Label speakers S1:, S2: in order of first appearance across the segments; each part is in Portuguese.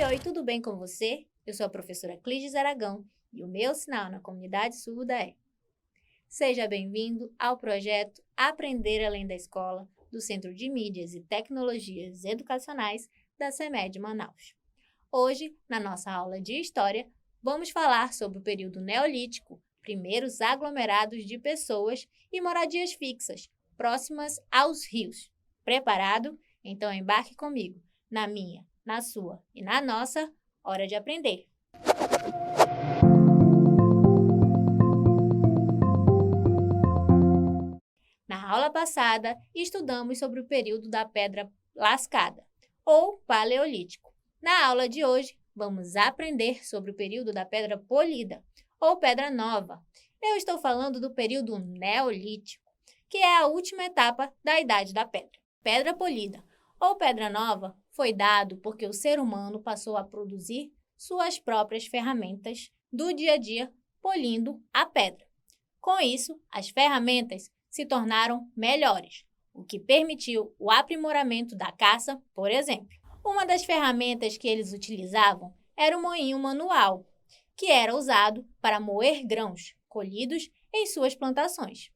S1: Oi, tudo bem com você? Eu sou a professora Clígis Aragão e o meu sinal na comunidade surda é: seja bem-vindo ao projeto Aprender Além da Escola do Centro de Mídias e Tecnologias Educacionais da CEMED Manaus. Hoje, na nossa aula de História, vamos falar sobre o período neolítico, primeiros aglomerados de pessoas e moradias fixas, próximas aos rios. Preparado? Então embarque comigo na minha, na sua e na nossa hora de aprender. Na aula passada, estudamos sobre o período da Pedra Lascada, ou Paleolítico. Na aula de hoje, vamos aprender sobre o período da Pedra Polida, ou Pedra Nova. Eu estou falando do período Neolítico, que é a última etapa da Idade da Pedra. Pedra Polida, ou Pedra Nova, foi dado porque o ser humano passou a produzir suas próprias ferramentas do dia a dia, polindo a pedra. Com isso, as ferramentas se tornaram melhores, o que permitiu o aprimoramento da caça, por exemplo. Uma das ferramentas que eles utilizavam era o moinho manual, que era usado para moer grãos colhidos em suas plantações.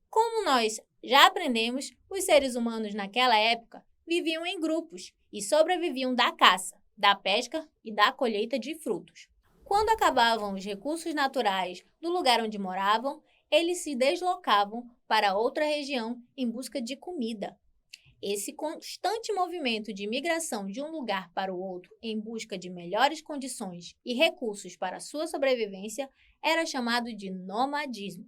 S1: Como nós já aprendemos, os seres humanos naquela época viviam em grupos e sobreviviam da caça, da pesca e da colheita de frutos. Quando acabavam os recursos naturais do lugar onde moravam, eles se deslocavam para outra região em busca de comida. Esse constante movimento de migração de um lugar para o outro em busca de melhores condições e recursos para sua sobrevivência era chamado de nomadismo,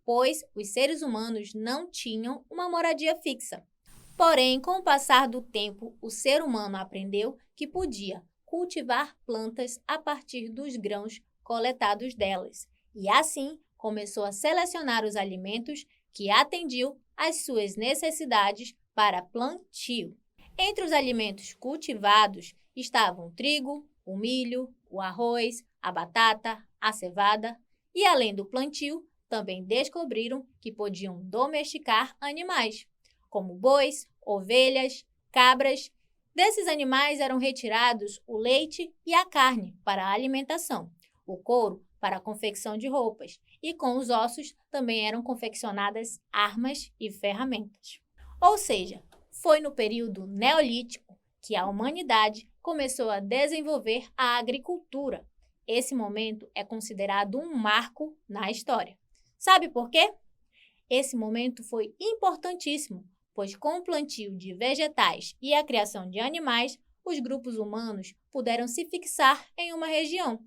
S1: pois os seres humanos não tinham uma moradia fixa. Porém, com o passar do tempo, o ser humano aprendeu que podia cultivar plantas a partir dos grãos coletados delas, e assim começou a selecionar os alimentos que atendiam às suas necessidades para plantio. Entre os alimentos cultivados estavam o trigo, o milho, o arroz, a batata, a cevada, e além do plantio, também descobriram que podiam domesticar animais, como bois, ovelhas, cabras. Desses animais eram retirados o leite e a carne para a alimentação, o couro para a confecção de roupas, e com os ossos também eram confeccionadas armas e ferramentas. Ou seja, foi no período neolítico que a humanidade começou a desenvolver a agricultura. Esse momento é considerado um marco na história. Sabe por quê? Esse momento foi importantíssimo, pois com o plantio de vegetais e a criação de animais, os grupos humanos puderam se fixar em uma região,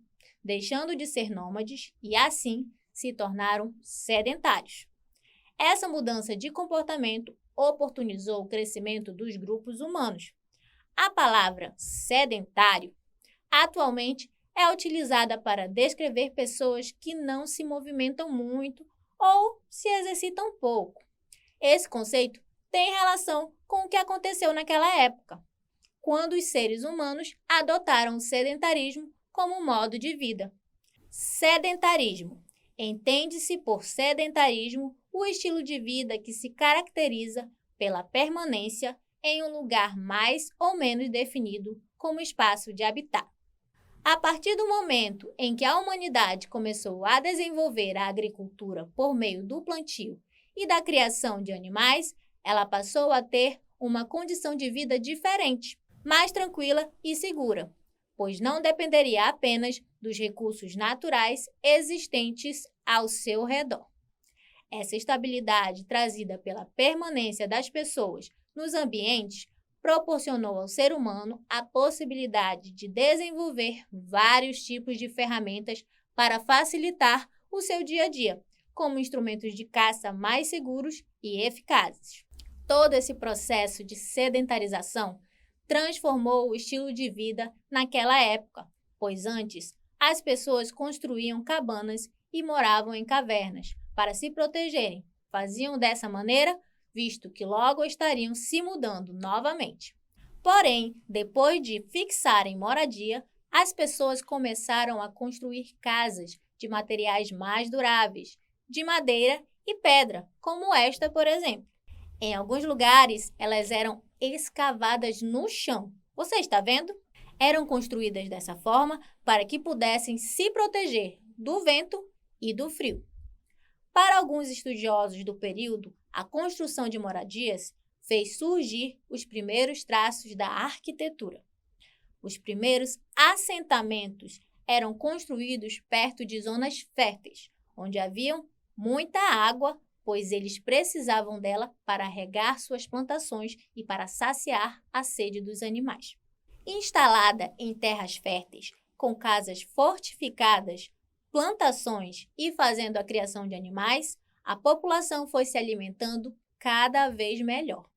S1: deixando de ser nômades e, assim, se tornaram sedentários. Essa mudança de comportamento oportunizou o crescimento dos grupos humanos. A palavra sedentário atualmente é utilizada para descrever pessoas que não se movimentam muito ou se exercitam pouco. Esse conceito tem relação com o que aconteceu naquela época, quando os seres humanos adotaram o sedentarismo como modo de vida. Sedentarismo. Entende-se por sedentarismo o estilo de vida que se caracteriza pela permanência em um lugar mais ou menos definido como espaço de habitar. A partir do momento em que a humanidade começou a desenvolver a agricultura por meio do plantio e da criação de animais, ela passou a ter uma condição de vida diferente, mais tranquila e segura, pois não dependeria apenas dos recursos naturais existentes ao seu redor. Essa estabilidade trazida pela permanência das pessoas nos ambientes proporcionou ao ser humano a possibilidade de desenvolver vários tipos de ferramentas para facilitar o seu dia a dia, como instrumentos de caça mais seguros e eficazes. Todo esse processo de sedentarização transformou o estilo de vida naquela época, pois antes as pessoas construíam cabanas e moravam em cavernas para se protegerem. Faziam dessa maneira, visto que logo estariam se mudando novamente. Porém, depois de fixarem moradia, as pessoas começaram a construir casas de materiais mais duráveis, de madeira e pedra, como esta, por exemplo. Em alguns lugares, elas eram escavadas no chão. Você está vendo? Eram construídas dessa forma para que pudessem se proteger do vento e do frio. Para alguns estudiosos do período, a construção de moradias fez surgir os primeiros traços da arquitetura. Os primeiros assentamentos eram construídos perto de zonas férteis, onde haviam muita água, pois eles precisavam dela para regar suas plantações e para saciar a sede dos animais. Instalada em terras férteis, com casas fortificadas, plantações e fazendo a criação de animais, a população foi se alimentando cada vez melhor.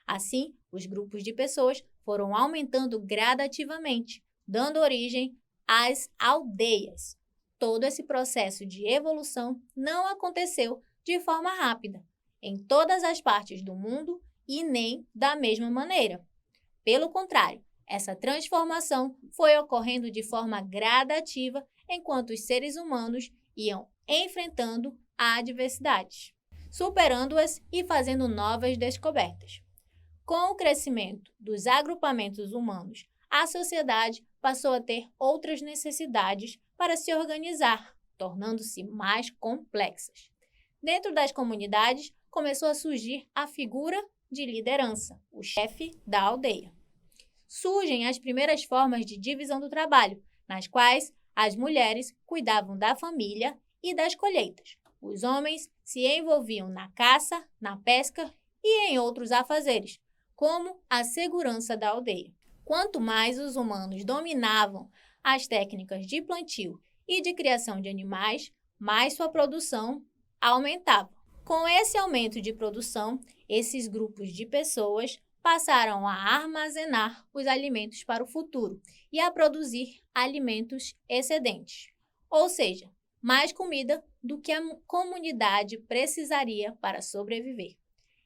S1: Assim, os grupos de pessoas foram aumentando gradativamente, dando origem às aldeias. Todo esse processo de evolução não aconteceu de forma rápida, em todas as partes do mundo e nem da mesma maneira. Pelo contrário, essa transformação foi ocorrendo de forma gradativa enquanto os seres humanos iam enfrentando adversidades, superando-as e fazendo novas descobertas. Com o crescimento dos agrupamentos humanos, a sociedade passou a ter outras necessidades para se organizar, tornando-se mais complexas. Dentro das comunidades, começou a surgir a figura de liderança, o chefe da aldeia. Surgem as primeiras formas de divisão do trabalho, nas quais as mulheres cuidavam da família e das colheitas. Os homens se envolviam na caça, na pesca e em outros afazeres, como a segurança da aldeia. Quanto mais os humanos dominavam as técnicas de plantio e de criação de animais, mais sua produção aumentava. Com esse aumento de produção, esses grupos de pessoas passaram a armazenar os alimentos para o futuro e a produzir alimentos excedentes, ou seja, mais comida do que a comunidade precisaria para sobreviver.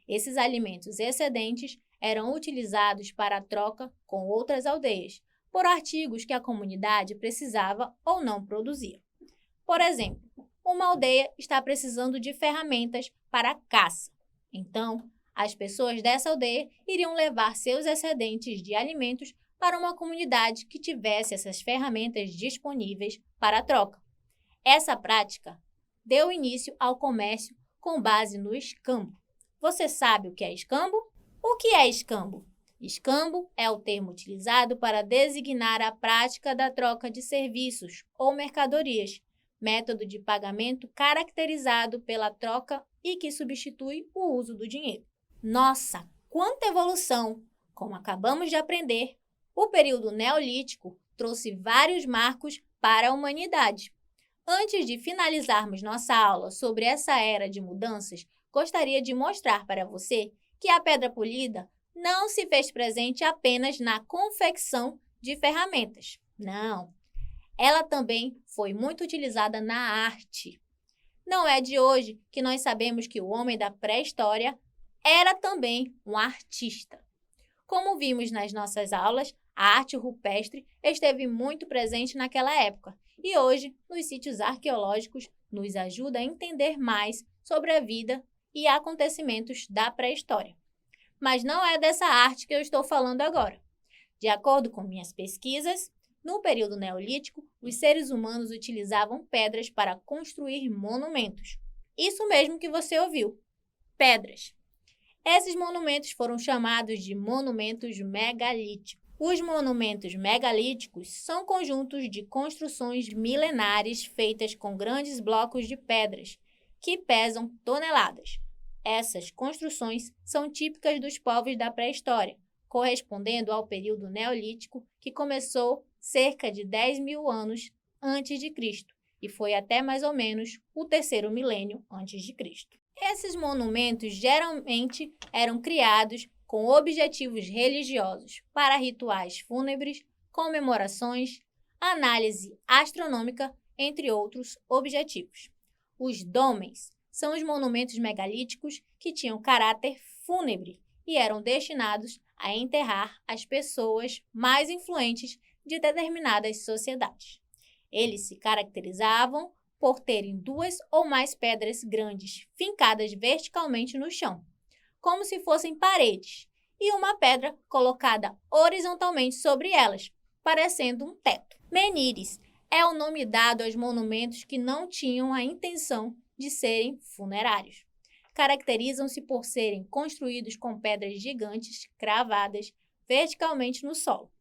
S1: Esses alimentos excedentes eram utilizados para a troca com outras aldeias, por artigos que a comunidade precisava ou não produzia. Por exemplo, uma aldeia está precisando de ferramentas para a caça. Então, as pessoas dessa aldeia iriam levar seus excedentes de alimentos para uma comunidade que tivesse essas ferramentas disponíveis para a troca. Essa prática deu início ao comércio com base no escambo. Você sabe o que é escambo? O que é escambo? Escambo é o termo utilizado para designar a prática da troca de serviços ou mercadorias, método de pagamento caracterizado pela troca e que substitui o uso do dinheiro. Nossa, quanta evolução! Como acabamos de aprender, o período neolítico trouxe vários marcos para a humanidade. Antes de finalizarmos nossa aula sobre essa era de mudanças, gostaria de mostrar para você que a pedra polida não se fez presente apenas na confecção de ferramentas. Não, ela também foi muito utilizada na arte. Não é de hoje que nós sabemos que o homem da pré-história era também um artista. Como vimos nas nossas aulas, a arte rupestre esteve muito presente naquela época e hoje, nos sítios arqueológicos, nos ajuda a entender mais sobre a vida e acontecimentos da pré-história. Mas não é dessa arte que eu estou falando agora. De acordo com minhas pesquisas, no período neolítico, os seres humanos utilizavam pedras para construir monumentos. Isso mesmo que você ouviu, pedras. Esses monumentos foram chamados de monumentos megalíticos. Os monumentos megalíticos são conjuntos de construções milenares feitas com grandes blocos de pedras, que pesam toneladas. Essas construções são típicas dos povos da pré-história, correspondendo ao período neolítico que começou cerca de 10.000 anos antes de Cristo e foi até mais ou menos o terceiro milênio antes de Cristo. Esses monumentos geralmente eram criados com objetivos religiosos, para rituais fúnebres, comemorações, análise astronômica, entre outros objetivos. Os dólmens são os monumentos megalíticos que tinham caráter fúnebre e eram destinados a enterrar as pessoas mais influentes de determinadas sociedades. Eles se caracterizavam por terem 2 ou mais pedras grandes fincadas verticalmente no chão, como se fossem paredes, e uma pedra colocada horizontalmente sobre elas, parecendo um teto. Menires é o nome dado aos monumentos que não tinham a intenção de serem funerários. Caracterizam-se por serem construídos com pedras gigantes cravadas verticalmente no solo,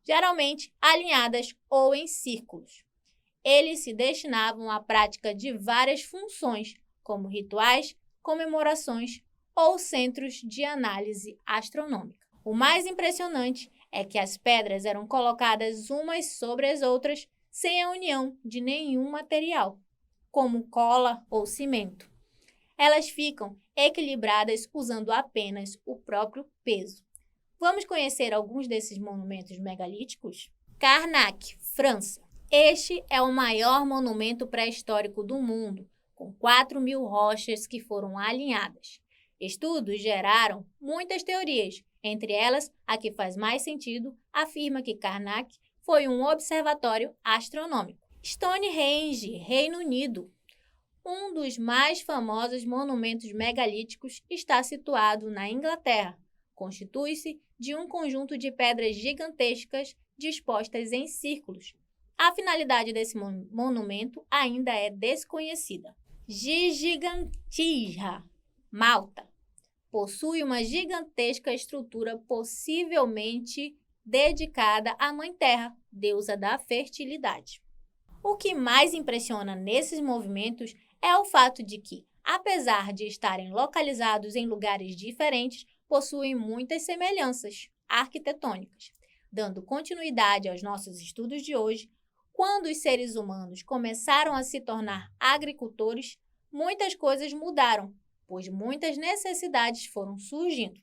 S1: geralmente alinhadas ou em círculos. Eles se destinavam à prática de várias funções, como rituais, comemorações ou centros de análise astronômica. O mais impressionante é que as pedras eram colocadas umas sobre as outras sem a união de nenhum material, como cola ou cimento. Elas ficam equilibradas usando apenas o próprio peso. Vamos conhecer alguns desses monumentos megalíticos? Karnak, França. Este é o maior monumento pré-histórico do mundo, com 4.000 rochas que foram alinhadas. Estudos geraram muitas teorias, entre elas a que faz mais sentido afirma que Karnak foi um observatório astronômico. Stonehenge, Reino Unido. Um dos mais famosos monumentos megalíticos está situado na Inglaterra. Constitui-se de um conjunto de pedras gigantescas dispostas em círculos. A finalidade desse monumento ainda é desconhecida. Gigantisha, Malta. Possui uma gigantesca estrutura possivelmente dedicada à Mãe Terra, deusa da fertilidade. O que mais impressiona nesses movimentos é o fato de que, apesar de estarem localizados em lugares diferentes, possuem muitas semelhanças arquitetônicas. Dando continuidade aos nossos estudos de hoje, quando os seres humanos começaram a se tornar agricultores, muitas coisas mudaram, pois muitas necessidades foram surgindo.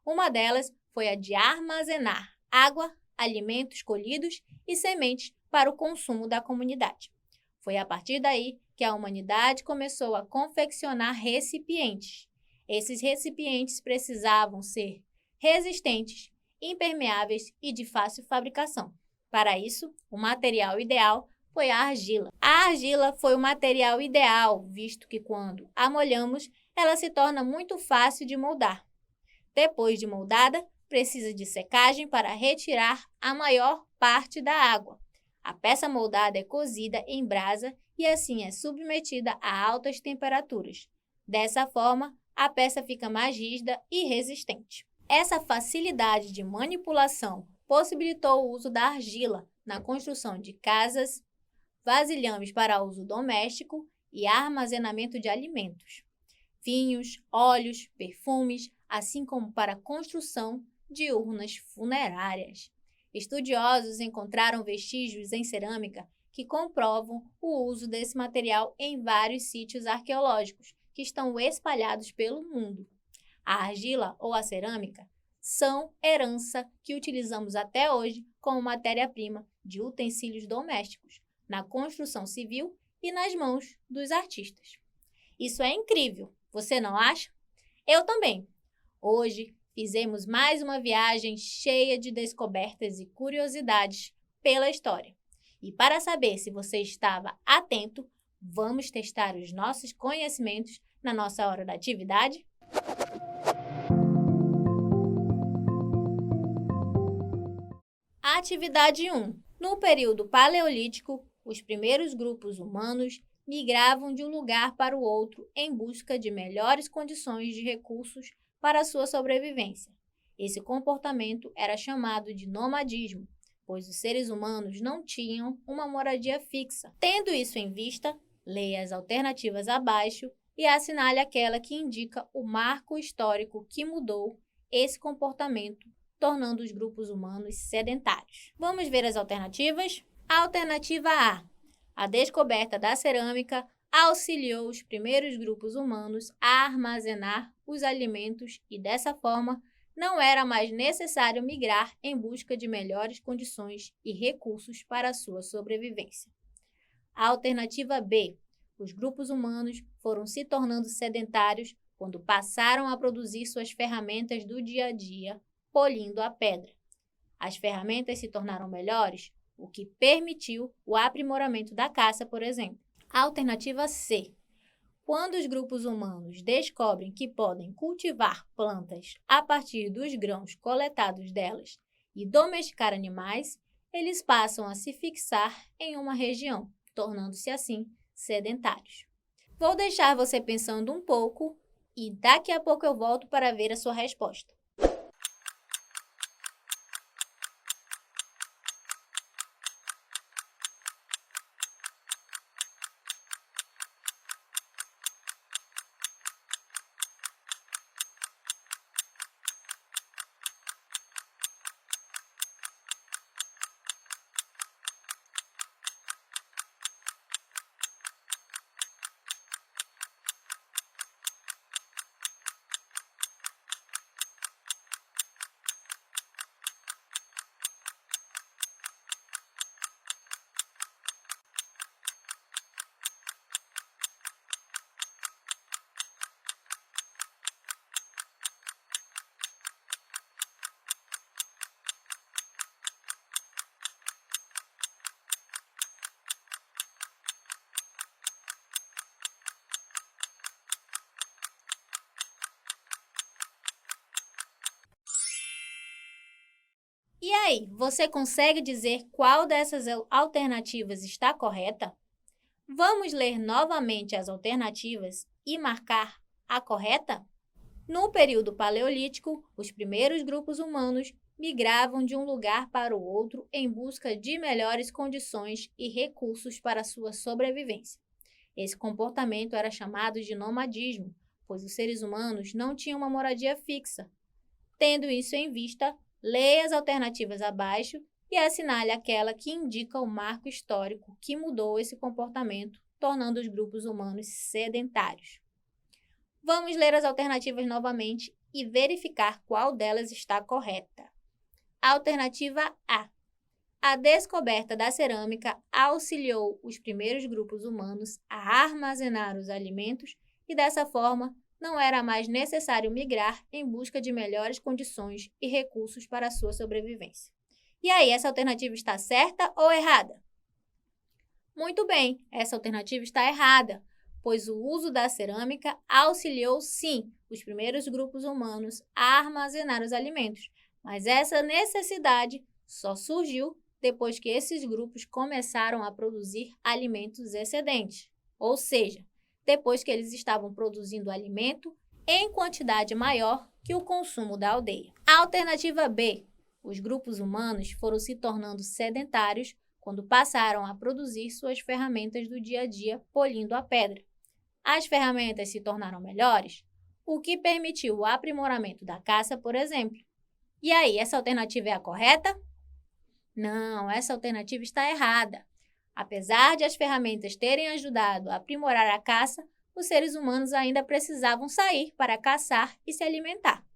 S1: Uma delas foi a de armazenar água, alimentos colhidos e sementes para o consumo da comunidade. Foi a partir daí que a humanidade começou a confeccionar recipientes. Esses recipientes precisavam ser resistentes, impermeáveis e de fácil fabricação. Para isso, o material ideal foi a argila. A argila foi o material ideal, visto que quando a molhamos, ela se torna muito fácil de moldar. Depois de moldada, precisa de secagem para retirar a maior parte da água. A peça moldada é cozida em brasa e assim é submetida a altas temperaturas. Dessa forma, a peça fica mais rígida e resistente. Essa facilidade de manipulação possibilitou o uso da argila na construção de casas, vasilhames para uso doméstico e armazenamento de alimentos, vinhos, óleos, perfumes, assim como para a construção de urnas funerárias. Estudiosos encontraram vestígios em cerâmica que comprovam o uso desse material em vários sítios arqueológicos que estão espalhados pelo mundo. A argila ou a cerâmica são herança que utilizamos até hoje como matéria-prima de utensílios domésticos, na construção civil e nas mãos dos artistas. Isso é incrível, você não acha? Eu também. Hoje fizemos mais uma viagem cheia de descobertas e curiosidades pela história. E para saber se você estava atento, vamos testar os nossos conhecimentos na nossa hora da atividade? Atividade 1. No período paleolítico, os primeiros grupos humanos migravam de um lugar para o outro em busca de melhores condições de recursos para a sua sobrevivência. Esse comportamento era chamado de nomadismo, pois os seres humanos não tinham uma moradia fixa. Tendo isso em vista, leia as alternativas abaixo e assinale aquela que indica o marco histórico que mudou esse comportamento, tornando os grupos humanos sedentários. Vamos ver as alternativas? A alternativa A. A descoberta da cerâmica auxiliou os primeiros grupos humanos a armazenar os alimentos e, dessa forma, não era mais necessário migrar em busca de melhores condições e recursos para a sua sobrevivência. A alternativa B. Os grupos humanos foram se tornando sedentários quando passaram a produzir suas ferramentas do dia a dia, polindo a pedra. As ferramentas se tornaram melhores, o que permitiu o aprimoramento da caça, por exemplo. A alternativa C. Quando os grupos humanos descobrem que podem cultivar plantas a partir dos grãos coletados delas e domesticar animais, eles passam a se fixar em uma região, tornando-se assim sedentários. Vou deixar você pensando um pouco e daqui a pouco eu volto para ver a sua resposta. E aí, você consegue dizer qual dessas alternativas está correta? Vamos ler novamente as alternativas e marcar a correta? No período paleolítico, os primeiros grupos humanos migravam de um lugar para o outro em busca de melhores condições e recursos para sua sobrevivência. Esse comportamento era chamado de nomadismo, pois os seres humanos não tinham uma moradia fixa. Tendo isso em vista, leia as alternativas abaixo e assinale aquela que indica o marco histórico que mudou esse comportamento, tornando os grupos humanos sedentários. Vamos ler as alternativas novamente e verificar qual delas está correta. Alternativa A. A descoberta da cerâmica auxiliou os primeiros grupos humanos a armazenar os alimentos e, dessa forma, não era mais necessário migrar em busca de melhores condições e recursos para a sua sobrevivência. E aí, essa alternativa está certa ou errada? Muito bem, essa alternativa está errada, pois o uso da cerâmica auxiliou, sim, os primeiros grupos humanos a armazenar os alimentos, mas essa necessidade só surgiu depois que esses grupos começaram a produzir alimentos excedentes, ou seja, depois que eles estavam produzindo alimento em quantidade maior que o consumo da aldeia. A alternativa B. Os grupos humanos foram se tornando sedentários quando passaram a produzir suas ferramentas do dia a dia polindo a pedra. As ferramentas se tornaram melhores, o que permitiu o aprimoramento da caça, por exemplo. E aí, essa alternativa é a correta? Não, essa alternativa está errada. Apesar de as ferramentas terem ajudado a aprimorar a caça, os seres humanos ainda precisavam sair para caçar e se alimentar.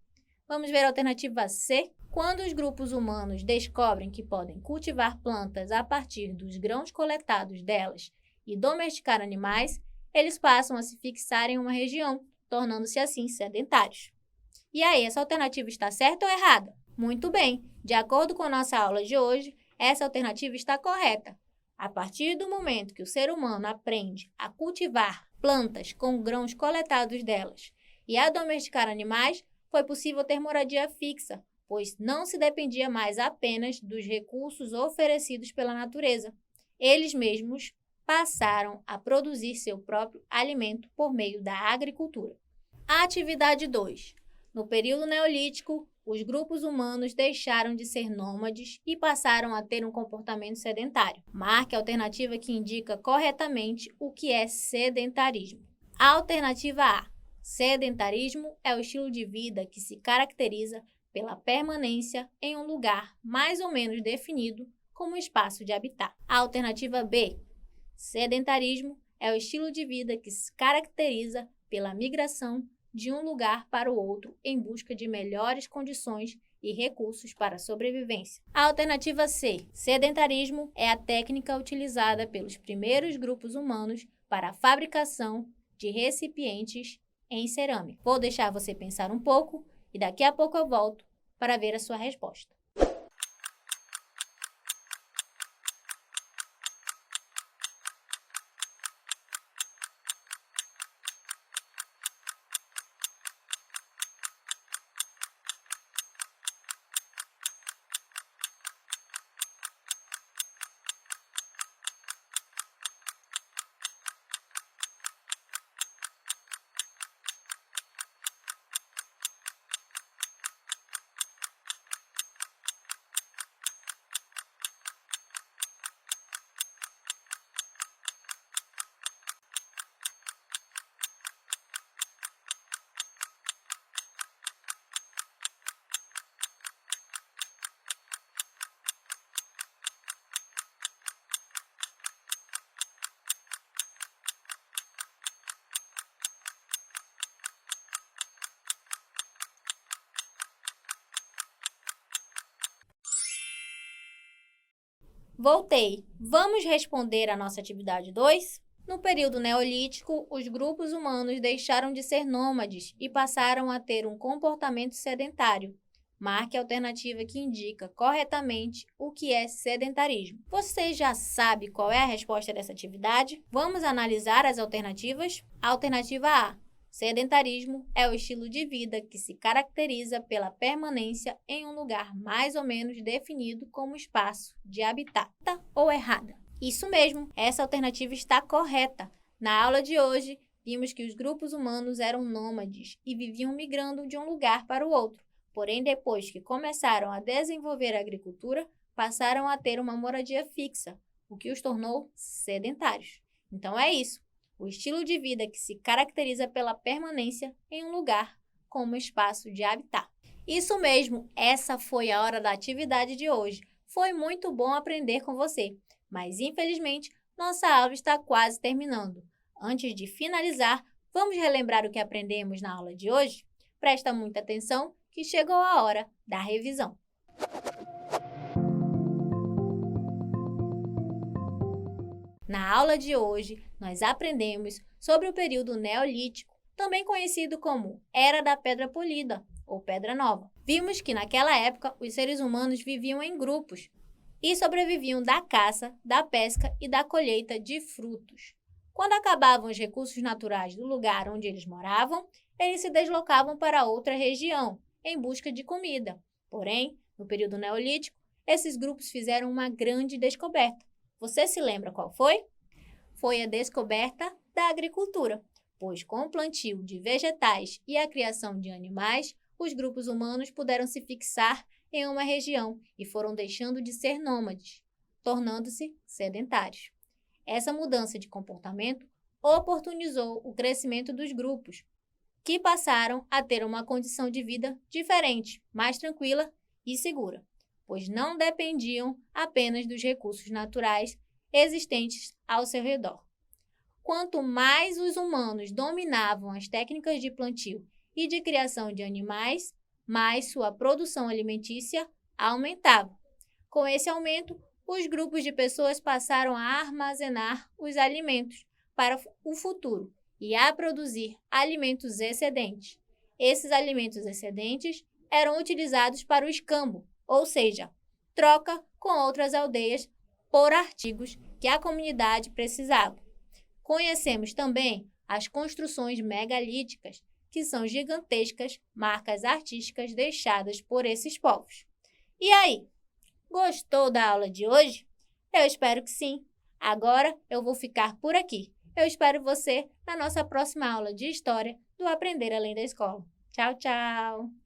S1: Vamos ver a alternativa C? Quando os grupos humanos descobrem que podem cultivar plantas a partir dos grãos coletados delas e domesticar animais, eles passam a se fixar em uma região, tornando-se assim sedentários. E aí, essa alternativa está certa ou errada? Muito bem, de acordo com a nossa aula de hoje, essa alternativa está correta. A partir do momento que o ser humano aprende a cultivar plantas com grãos coletados delas e a domesticar animais, foi possível ter moradia fixa, pois não se dependia mais apenas dos recursos oferecidos pela natureza. Eles mesmos passaram a produzir seu próprio alimento por meio da agricultura. Atividade 2. No período neolítico, os grupos humanos deixaram de ser nômades e passaram a ter um comportamento sedentário. Marque a alternativa que indica corretamente o que é sedentarismo. A alternativa A. Sedentarismo é o estilo de vida que se caracteriza pela permanência em um lugar mais ou menos definido como espaço de habitar. A alternativa B. Sedentarismo é o estilo de vida que se caracteriza pela migração de um lugar para o outro em busca de melhores condições e recursos para a sobrevivência. A alternativa C, sedentarismo, é a técnica utilizada pelos primeiros grupos humanos para a fabricação de recipientes em cerâmica. Vou deixar você pensar um pouco e daqui a pouco eu volto para ver a sua resposta. Voltei. Vamos responder a nossa atividade 2? No período neolítico, os grupos humanos deixaram de ser nômades e passaram a ter um comportamento sedentário. Marque a alternativa que indica corretamente o que é sedentarismo. Você já sabe qual é a resposta dessa atividade? Vamos analisar as alternativas? Alternativa A. Sedentarismo é o estilo de vida que se caracteriza pela permanência em um lugar mais ou menos definido como espaço de habitat. Ou errada? Isso mesmo, essa alternativa está correta. Na aula de hoje, vimos que os grupos humanos eram nômades e viviam migrando de um lugar para o outro. Porém, depois que começaram a desenvolver a agricultura, passaram a ter uma moradia fixa, o que os tornou sedentários. Então é isso. O estilo de vida que se caracteriza pela permanência em um lugar como espaço de habitat. Isso mesmo, essa foi a hora da atividade de hoje. Foi muito bom aprender com você, mas infelizmente nossa aula está quase terminando. Antes de finalizar, vamos relembrar o que aprendemos na aula de hoje? Presta muita atenção que chegou a hora da revisão. Na aula de hoje, nós aprendemos sobre o período neolítico, também conhecido como Era da Pedra Polida ou Pedra Nova. Vimos que naquela época os seres humanos viviam em grupos e sobreviviam da caça, da pesca e da colheita de frutos. Quando acabavam os recursos naturais do lugar onde eles moravam, eles se deslocavam para outra região em busca de comida. Porém, no período neolítico, esses grupos fizeram uma grande descoberta. Você se lembra qual foi? Foi a descoberta da agricultura, pois com o plantio de vegetais e a criação de animais, os grupos humanos puderam se fixar em uma região e foram deixando de ser nômades, tornando-se sedentários. Essa mudança de comportamento oportunizou o crescimento dos grupos, que passaram a ter uma condição de vida diferente, mais tranquila e segura, pois não dependiam apenas dos recursos naturais existentes ao seu redor. Quanto mais os humanos dominavam as técnicas de plantio e de criação de animais, mais sua produção alimentícia aumentava. Com esse aumento, os grupos de pessoas passaram a armazenar os alimentos para o futuro e a produzir alimentos excedentes. Esses alimentos excedentes eram utilizados para o escambo, ou seja, troca com outras aldeias por artigos que a comunidade precisava. Conhecemos também as construções megalíticas, que são gigantescas marcas artísticas deixadas por esses povos. E aí, gostou da aula de hoje? Eu espero que sim. Agora eu vou ficar por aqui. Eu espero você na nossa próxima aula de História do Aprender Além da Escola. Tchau, tchau!